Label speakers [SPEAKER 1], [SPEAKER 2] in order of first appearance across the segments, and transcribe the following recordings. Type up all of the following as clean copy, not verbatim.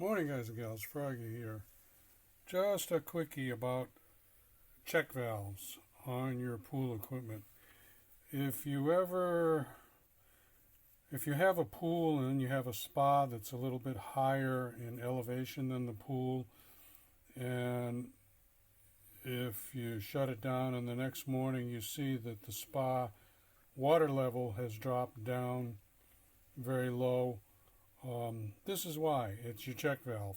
[SPEAKER 1] Morning guys and gals, Froggy here. Just a quickie about check valves on your pool equipment. If you have a pool and you have a spa that's a little bit higher in elevation than the pool, and if you shut it down and the next morning you see that the spa water level has dropped down very low, this is why. It's your check valve.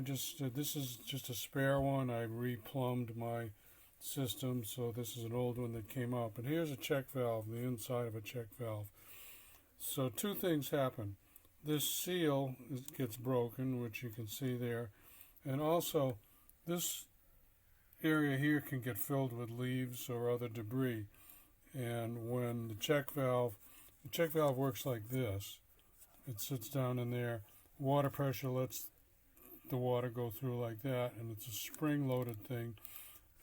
[SPEAKER 1] This is just a spare one. I replumbed my system, so this is an old one that came out. But here's a check valve, the inside of a check valve. So two things happen. This seal gets broken, which you can see there, and also this area here can get filled with leaves or other debris. And when the check valve works like this. It sits down in there. Water pressure lets the water go through like that, and it's a spring-loaded thing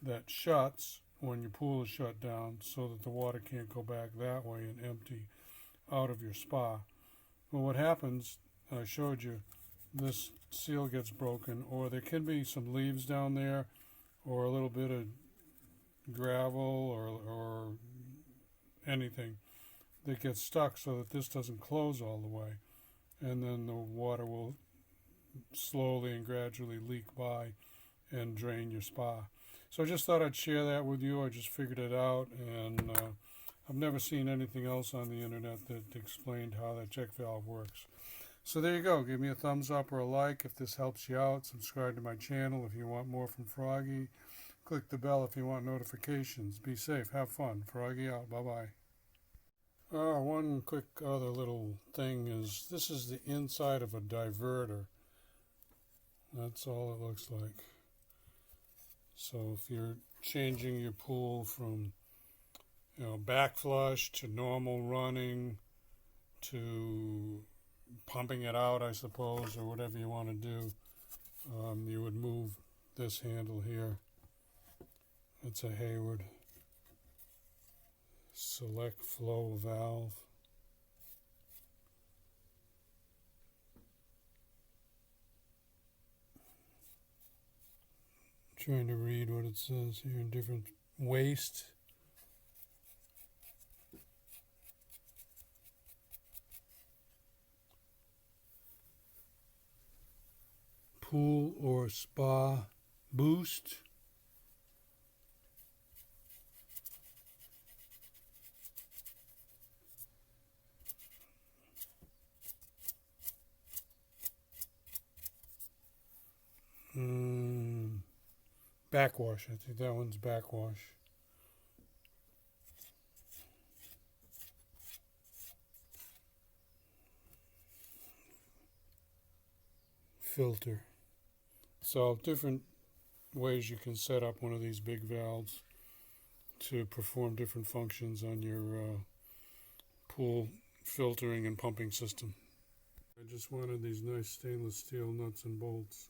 [SPEAKER 1] that shuts when your pool is shut down so that the water can't go back that way and empty out of your spa. Well, what happens, I showed you, this seal gets broken, or there can be some leaves down there, or a little bit of gravel or anything that gets stuck so that this doesn't close all the way, and then the water will slowly and gradually leak by and drain your spa. So I just thought I'd share that with you. I just figured it out, and I've never seen anything else on the internet that explained how that check valve works. So there you go. Give me a thumbs up or a like if this helps you out. Subscribe to my channel if you want more from Froggy. Click the bell if you want notifications. Be safe. Have fun. Froggy out. Bye-bye. One quick other little thing is this is the inside of a diverter. That's all it looks like. So if you're changing your pool from back flush to normal running to pumping it out, I suppose, or whatever you want to do, you would move this handle here. It's a Hayward select flow valve. Trying to read what it says here in different waste. Pool or spa boost. Backwash. I think that one's backwash. Filter. So different ways you can set up one of these big valves to perform different functions on your pool filtering and pumping system. I just wanted these nice stainless steel nuts and bolts.